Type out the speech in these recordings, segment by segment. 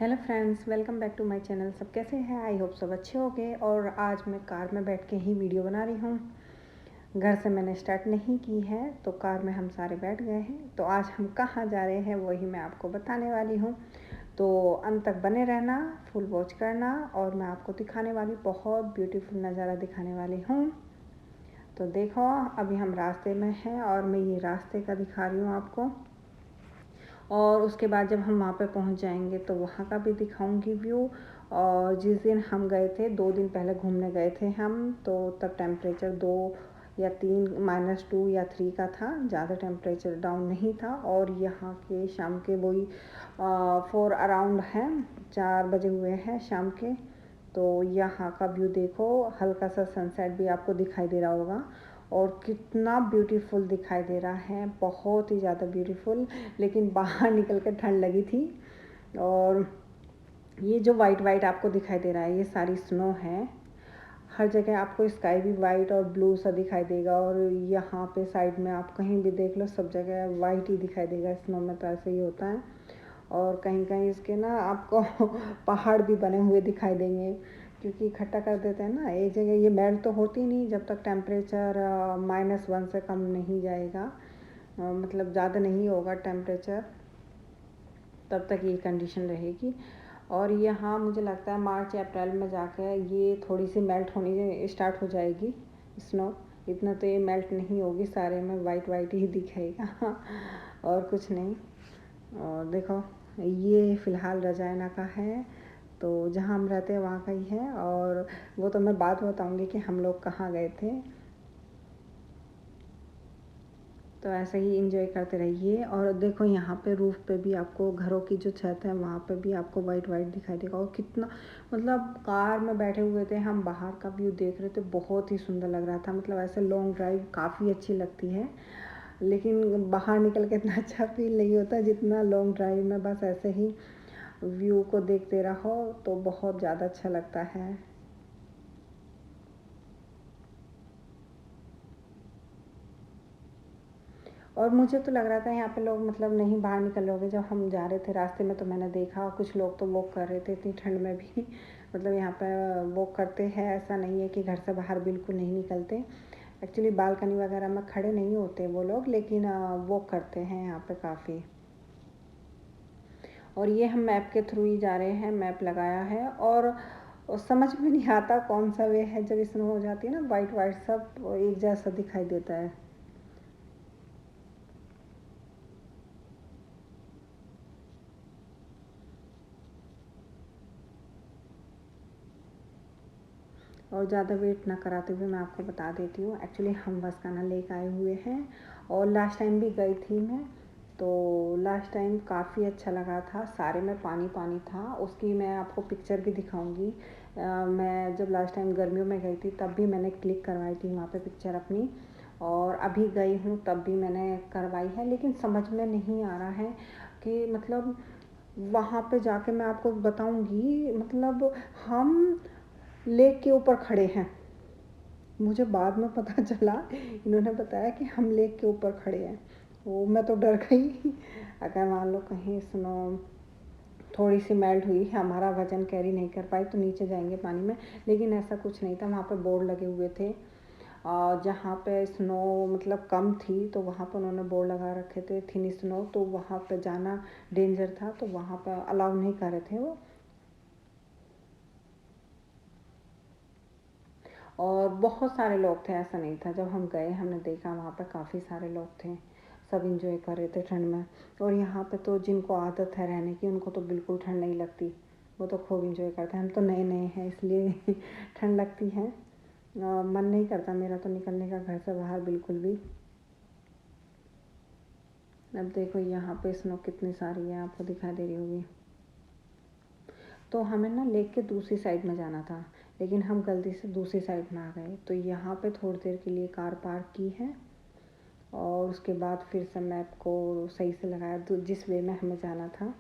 Hello friends, welcome back to my channel. सब कैसे हैं? आई होप सब अच्छे होंगे। और आज मैं कार में बैठ के ही वीडियो बना रही हूँ। घर से मैंने स्टार्ट नहीं की है, तो कार में हम सारे बैठ गए हैं। तो आज हम कहाँ जा रहे हैं वही मैं आपको बताने वाली हूँ। तो अंत तक बने रहना, फुल वॉच करना और मैं आपको दिखाने वाली बहुत ब्यूटीफुल नज़ारा दिखाने वाली हूँ। तो देखो, अभी हम रास्ते में हैं और मैं ये रास्ते का दिखा रही हूँ आपको। और उसके बाद जब हम वहाँ पे पहुँच जाएंगे तो वहाँ का भी दिखाऊंगी व्यू। और जिस दिन हम गए थे, 2 दिन पहले घूमने गए थे हम, तो तब टेम्परेचर 2 या 3 -2 या 3 का था, ज़्यादा टेम्परेचर डाउन नहीं था। और यहाँ के शाम के वही 4 अराउंड हैं, 4 बजे हुए हैं शाम के। तो यहाँ का व्यू देखो, हल्का सा सनसेट भी आपको दिखाई दे रहा होगा और कितना ब्यूटीफुल दिखाई दे रहा है, बहुत ही ज़्यादा ब्यूटीफुल। लेकिन बाहर निकल कर ठंड लगी थी। और ये जो वाइट वाइट आपको दिखाई दे रहा है, ये सारी स्नो है। हर जगह आपको स्काई भी वाइट और ब्लू सा दिखाई देगा। और यहाँ पे साइड में आप कहीं भी देख लो, सब जगह वाइट ही दिखाई देगा। स्नो में तो ऐसे ही होता है। और कहीं कहीं इसके ना आपको पहाड़ भी बने हुए दिखाई देंगे, क्योंकि इकट्ठा कर देते हैं ना एक जगह। ये मेल्ट तो होती नहीं जब तक टेम्परेचर -1 से कम नहीं जाएगा, मतलब ज़्यादा नहीं होगा टेम्परेचर, तब तक ये कंडीशन रहेगी। और यहाँ मुझे लगता है मार्च या अप्रैल में जाकर ये थोड़ी सी मेल्ट होनी स्टार्ट हो जाएगी स्नो। इतना तो ये मेल्ट नहीं होगी, सारे में वाइट वाइट ही दिखेगा और कुछ नहीं। और देखो, ये फ़िलहाल रजायना का है, तो जहाँ हम रहते हैं वहाँ का ही है। और वो तो मैं बाद में बताऊँगी कि हम लोग कहाँ गए थे। तो ऐसे ही एंजॉय करते रहिए। और देखो, यहाँ पे रूफ़ पे भी आपको, घरों की जो छत है वहाँ पे भी आपको वाइट वाइट दिखाई देगा। और कितना, मतलब कार में बैठे हुए थे हम, बाहर का व्यू देख रहे थे, बहुत ही सुंदर लग रहा था। मतलब ऐसे लॉन्ग ड्राइव काफ़ी अच्छी लगती है, लेकिन बाहर निकल के इतना अच्छा फील नहीं होता जितना लॉन्ग ड्राइव में बस ऐसे ही व्यू को देखते रहो तो बहुत ज़्यादा अच्छा लगता है। और मुझे तो लग रहा था यहाँ पे लोग मतलब नहीं बाहर निकल रहे। जब हम जा रहे थे रास्ते में तो मैंने देखा कुछ लोग तो वॉक कर रहे थे इतनी ठंड में भी मतलब यहाँ पे वॉक करते हैं, ऐसा नहीं है कि घर से बाहर बिल्कुल नहीं निकलते। एक्चुअली बालकनी वगैरह में खड़े नहीं होते वो लोग, लेकिन वॉक करते हैं यहाँ पे काफ़ी। और ये हम मैप के थ्रू ही जा रहे हैं, मैप लगाया है। और समझ में नहीं आता कौन सा वे है। जब स्नो हो जाती है ना, वाइट वाइट सब एक जैसा दिखाई देता है। और ज़्यादा वेट ना कराते हुए मैं आपको बता देती हूँ, एक्चुअली हम वस्काना लेक आए हुए हैं। और लास्ट टाइम भी गई थी मैं, तो लास्ट टाइम काफ़ी अच्छा लगा था। सारे में पानी पानी था, उसकी मैं आपको पिक्चर भी दिखाऊंगी। मैं जब लास्ट टाइम गर्मियों में गई थी तब भी मैंने क्लिक करवाई थी वहाँ पे पिक्चर अपनी। और अभी गई हूँ तब भी मैंने करवाई है, लेकिन समझ में नहीं आ रहा है कि मतलब वहाँ पे जाके मैं आपको बताऊंगी। मतलब हम लेक के ऊपर खड़े हैं, मुझे बाद में पता चला, इन्होंने बताया कि हम लेक के ऊपर खड़े हैं। वो मैं तो डर गई अगर मान लो कहीं स्नो थोड़ी सी मेल्ट हुई, हमारा वजन कैरी नहीं कर पाई तो नीचे जाएंगे पानी में। लेकिन ऐसा कुछ नहीं था, वहाँ पे बोर्ड लगे हुए थे। जहाँ पे स्नो मतलब कम थी तो वहाँ पर उन्होंने बोर्ड लगा रखे थे थिन स्नो, तो वहाँ पे जाना डेंजर था, तो वहाँ पर अलाउ नहीं कर रहे थे वो। और बहुत सारे लोग थे, ऐसा नहीं था। जब हम गए हमने देखा वहाँ पे काफ़ी सारे लोग थे, सब इंजॉय कर रहे थे ठंड में। और यहाँ पे तो जिनको आदत है रहने की उनको तो बिल्कुल ठंड नहीं लगती, वो तो खूब इंजॉय करते हैं। हम तो नए नए हैं इसलिए ठंड लगती है। मन नहीं करता मेरा तो निकलने का घर से बाहर बिल्कुल भी। अब देखो यहाँ पे स्नो कितनी सारी है, आपको दिखाई दे रही होगी। तो हमें ना लेक के दूसरी साइड में जाना था, लेकिन हम गलती से दूसरी साइड में आ गए। तो यहाँ पे थोड़ी देर के लिए कार पार्क की है और उसके बाद फिर से मैप को सही से लगाया तो जिस वे में हमें जाना था।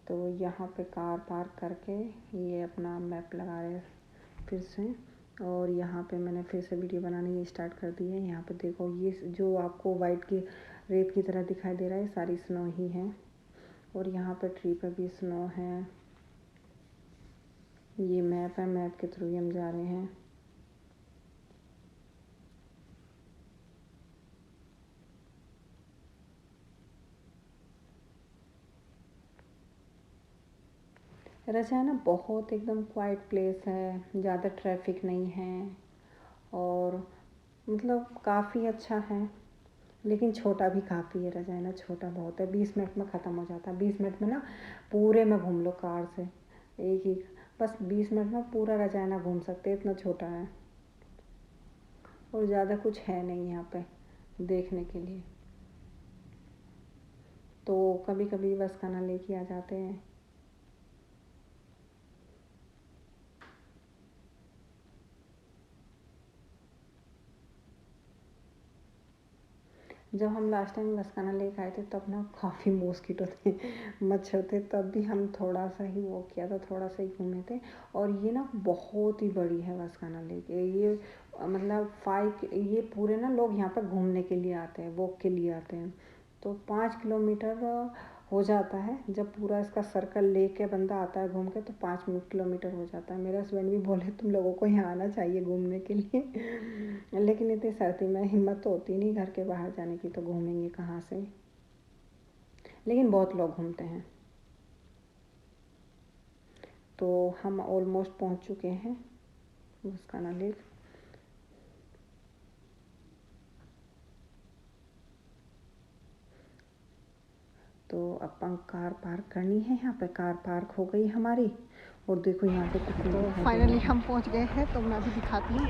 तो यहाँ पे कार पार्क करके ये अपना मैप लगा रहे फिर से। और यहाँ पे मैंने फिर से वीडियो बनानी स्टार्ट कर दी है। यहाँ पे देखो, ये जो आपको वाइट की रेत की तरह दिखाई दे रहा है, सारी स्नो ही है। और यहाँ पे ट्री पे भी स्नो है। ये मैप है, मैप के थ्रू ही हम जा रहे हैं। रजाना बहुत एकदम क्वाइट प्लेस है, ज़्यादा ट्रैफिक नहीं है और मतलब काफ़ी अच्छा है। लेकिन छोटा भी काफ़ी है, रजाना छोटा बहुत है, 20 मिनट में ख़त्म हो जाता है। 20 मिनट में ना पूरे में घूम लो कार से, एक ही बस 20 मिनट में पूरा रजाना घूम सकते, इतना छोटा है। और ज़्यादा कुछ है नहीं यहाँ पे देखने के लिए, तो कभी कभी बस खाना लेके आ जाते हैं। जब हम लास्ट टाइम लसकाना लेक आए थे तब ना काफ़ी मॉस्किटो थे, मच्छर थे, तब भी हम थोड़ा सा ही वॉक किया था, थोड़ा सा ही घूमे थे। और ये ना बहुत ही बड़ी है लसकाना लेक, ये मतलब 5 ये पूरे ना लोग यहाँ पर घूमने के लिए आते हैं, वॉक के लिए आते हैं। तो 5 किलोमीटर हो जाता है, जब पूरा इसका सर्कल ले के बंदा आता है घूम के, तो 5 किलोमीटर हो जाता है। मेरे हस्बैंड भी बोले तुम लोगों को यहाँ आना चाहिए घूमने के लिए लेकिन इतनी सर्दी में हिम्मत तो होती नहीं घर के बाहर जाने की, तो घूमेंगे कहाँ से। लेकिन बहुत लोग घूमते हैं। तो हम ऑलमोस्ट पहुँच चुके हैं लसकाना लेक। तो अपन कार पार्क करनी है, यहाँ पे कार पार्क हो गई हमारी। और देखो यहाँ पे तो फाइनली हम पहुँच गए हैं, तो मैं भी दिखाती हूँ।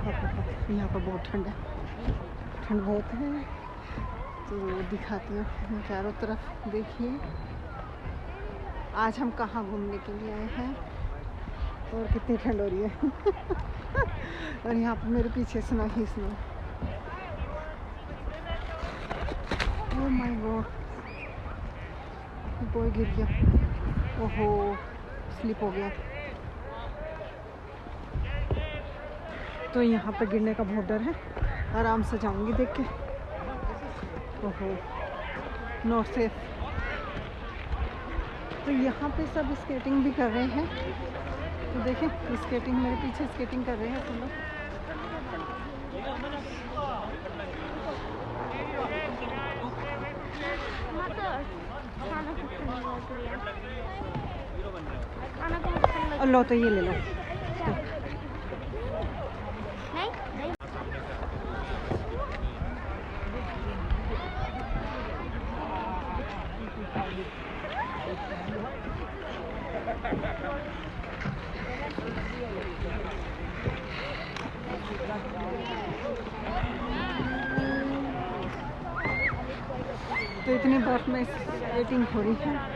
यहाँ पर बहुत ठंड है, ठंड बहुत है, तो दिखाती हूँ चारों तरफ। देखिए आज हम कहाँ घूमने के लिए आए हैं और कितनी ठंड हो रही है और यहाँ पर मेरे पीछे snow he snow. Oh my God, boy गिर गया, ओहो स्लिप हो गया। तो यहाँ पे गिरने का बहुत डर है, आराम से जाऊंगी देख के। ओहो नॉट सेफ। तो यहाँ पे सब स्केटिंग भी कर रहे हैं, तो देखें स्केटिंग, मेरे पीछे स्केटिंग कर रहे हैं सब लोग। लो तो ये ले लो। तो इतनी बर्फ में स्केटिंग हो रही है।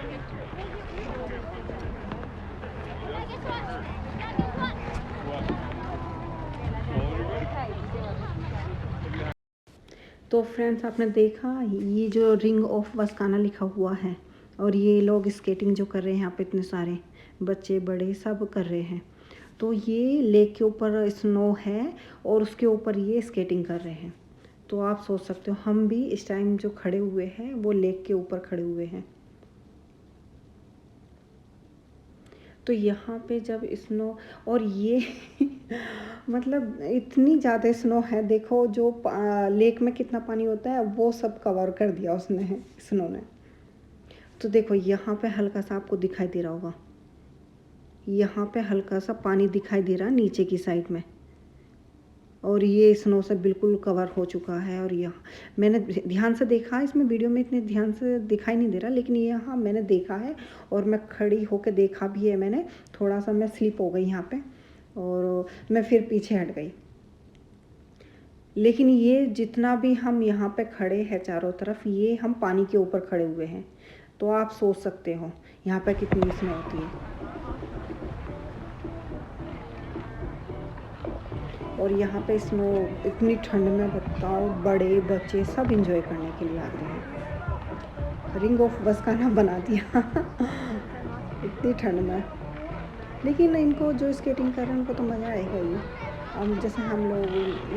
तो फ्रेंड्स आपने देखा ये जो रिंग ऑफ वस्काना लिखा हुआ है, और ये लोग स्केटिंग जो कर रहे हैं यहाँ पे, इतने सारे बच्चे बड़े सब कर रहे हैं। तो ये लेक के ऊपर स्नो है और उसके ऊपर ये स्केटिंग कर रहे हैं। तो आप सोच सकते हो हम भी इस टाइम जो खड़े हुए हैं वो लेक के ऊपर खड़े हुए हैं। तो यहाँ पे जब स्नो, और ये मतलब इतनी ज़्यादा स्नो है, देखो जो लेक में कितना पानी होता है वो सब कवर कर दिया उसने, स्नो ने। तो देखो यहाँ पे हल्का सा आपको दिखाई दे रहा होगा, यहाँ पे हल्का सा पानी दिखाई दे रहा है नीचे की साइड में, और ये स्नो से बिल्कुल कवर हो चुका है। और यहाँ मैंने ध्यान से देखा, इसमें वीडियो में इतने ध्यान से दिखाई नहीं दे रहा, लेकिन यहाँ मैंने देखा है और मैं खड़ी होकर देखा भी है मैंने। थोड़ा सा मैं स्लिप हो गई यहाँ पे और मैं फिर पीछे हट गई। लेकिन ये जितना भी हम यहाँ पे खड़े हैं चारों तरफ, ये हम पानी के ऊपर खड़े हुए हैं, तो आप सोच सकते हो यहाँ पे कितनी स्नो होती है। और यहाँ पे स्नो इतनी ठंड में बताओ, बड़े बच्चे सब एंजॉय करने के लिए आते हैं। रिंग ऑफ वस्काना बना दिया इतनी ठंड में। लेकिन इनको जो स्केटिंग कर रहे हैं उनको तो मज़ा आएगा ही। अब जैसे हम लोग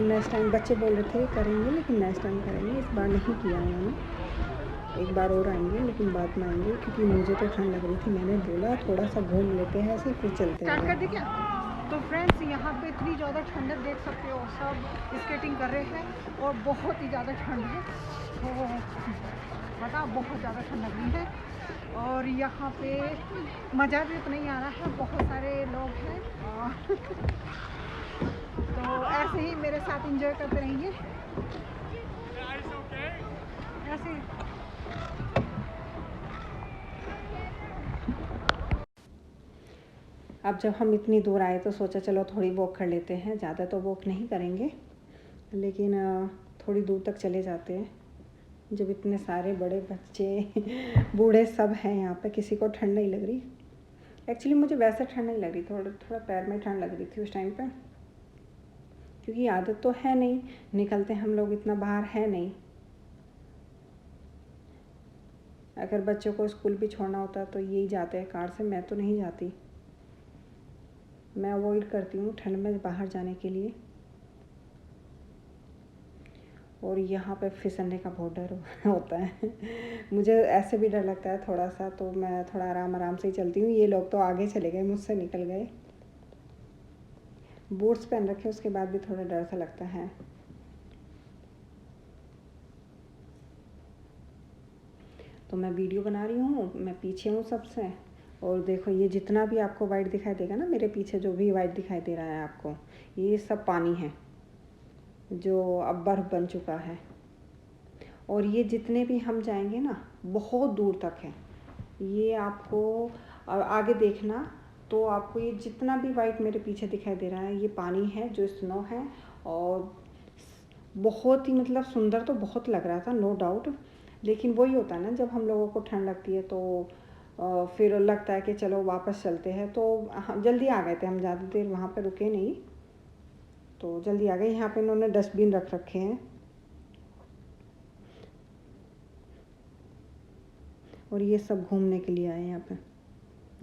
नेक्स्ट टाइम बच्चे बोल रहे थे करेंगे, लेकिन नेक्स्ट टाइम करेंगे, इस बार नहीं किया उन्होंने। एक बार और आएंगे, लेकिन बाद में आएंगे, क्योंकि मुझे तो ठंड लग रही थी। मैंने बोला थोड़ा सा घूम लेते हैं ऐसे, फिर चलते हैं। कर दी क्या? तो फ्रेंड्स, यहाँ पे इतनी ज़्यादा ठंड है, देख सकते हो सब स्केटिंग कर रहे हैं और बहुत ही ज़्यादा ठंड है। तो बता, बहुत ज़्यादा ठंड लग रही है और यहाँ पे मज़ा भी उतना ही आ रहा है, बहुत सारे लोग हैं। तो ऐसे ही मेरे साथ एंजॉय करते रहिए ऐसे। अब जब हम इतनी दूर आए तो सोचा चलो थोड़ी वॉक कर लेते हैं। ज़्यादा तो वॉक नहीं करेंगे, लेकिन थोड़ी दूर तक चले जाते हैं। जब इतने सारे बड़े बच्चे बूढ़े सब हैं यहाँ पे, किसी को ठंड नहीं लग रही। एक्चुअली मुझे वैसे ठंड नहीं लग रही, थोड़ा पैर में ठंड लग रही थी उस टाइम पे, क्योंकि आदत तो है नहीं, निकलते हम लोग इतना बाहर है नहीं। अगर बच्चों को स्कूल भी छोड़ना होता तो यही जाते हैं कार से, मैं तो नहीं जाती। मैं अवॉइड करती हूँ ठंड में बाहर जाने के लिए। और यहाँ पे फिसलने का बहुत डर होता है। मुझे ऐसे भी डर लगता है थोड़ा सा, तो मैं थोड़ा आराम से ही चलती हूँ। ये लोग तो आगे चले गए, मुझसे निकल गए। बूट्स पहन रखे, उसके बाद भी थोड़ा डर सा लगता है। तो मैं वीडियो बना रही हूँ, मैं पीछे हूँ सबसे। और देखो, ये जितना भी आपको वाइट दिखाई देगा ना, मेरे पीछे जो भी वाइट दिखाई दे रहा है आपको, ये सब पानी है जो अब बर्फ़ बन चुका है। और ये जितने भी हम जाएंगे ना, बहुत दूर तक है। ये आपको आगे देखना, तो आपको ये जितना भी वाइट मेरे पीछे दिखाई दे रहा है, ये पानी है जो स्नो है। और बहुत ही मतलब सुंदर तो बहुत लग रहा था, नो डाउट। लेकिन वही होता है ना, जब हम लोगों को ठंड लगती है तो फिर लगता है कि चलो वापस चलते हैं। तो जल्दी आ गए थे हम, ज़्यादा देर वहाँ पे रुके नहीं, तो जल्दी आ गए। यहाँ पे इन्होंने डस्टबिन रख रखे हैं, और ये सब घूमने के लिए आए हैं यहाँ पे,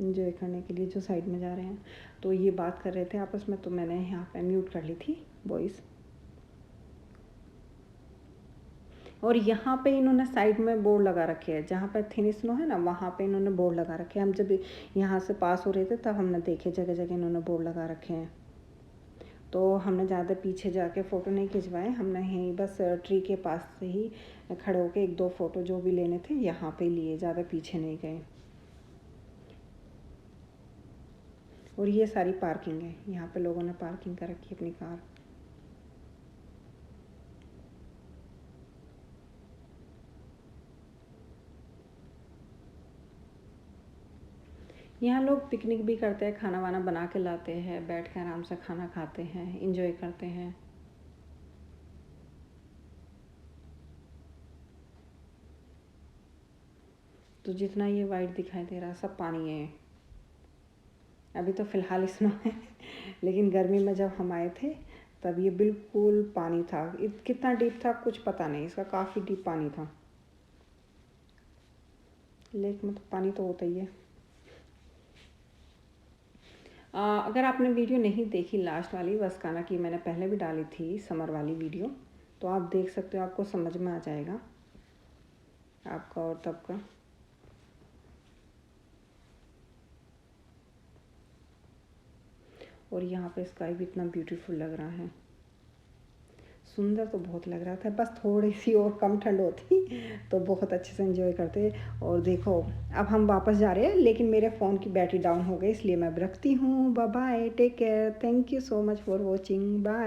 एंजॉय करने के लिए, जो साइड में जा रहे हैं। तो ये बात कर रहे थे आपस में, तो मैंने यहाँ पे म्यूट कर ली थी वॉइस। और यहाँ पे इन्होंने साइड में बोर्ड लगा रखे हैं, जहाँ पे थिन स्नो है ना, वहाँ पे इन्होंने बोर्ड लगा रखे हैं। हम जब यहाँ से पास हो रहे थे तब हमने देखे, जगह जगह इन्होंने बोर्ड लगा रखे हैं। तो हमने ज़्यादा पीछे जाके फ़ोटो नहीं खिंचवाए, हमने यहीं बस ट्री के पास से ही खड़े होके एक दो फ़ोटो जो भी लेने थे यहाँ पे लिए, ज़्यादा पीछे नहीं गए। और ये सारी पार्किंग है, यहाँ पे लोगों ने पार्किंग कर रखी है अपनी कार। यहाँ लोग पिकनिक भी करते हैं, खाना वाना बना के लाते हैं, बैठ के आराम से खाना खाते हैं, इंजॉय करते हैं। तो जितना ये वाइट दिखाई दे रहा है सब पानी है। अभी तो फ़िलहाल स्नो है, लेकिन गर्मी में जब हम आए थे तब ये बिल्कुल पानी था। कितना डीप था कुछ पता नहीं, इसका काफ़ी डीप पानी था। लेक में तो पानी तो होता ही है। अगर आपने वीडियो नहीं देखी लास्ट वाली वस्काना की, मैंने पहले भी डाली थी समर वाली वीडियो, तो आप देख सकते हो, आपको समझ में आ जाएगा आपका और तब का। और यहाँ पे स्काई भी इतना ब्यूटीफुल लग रहा है, सुंदर तो बहुत लग रहा था। बस थोड़ी सी और कम ठंड होती तो बहुत अच्छे से एंजॉय करते। और देखो, अब हम वापस जा रहे हैं, लेकिन मेरे फ़ोन की बैटरी डाउन हो गई, इसलिए मैं रखती हूँ। Bye bye, take care, thank you so much for watching, bye.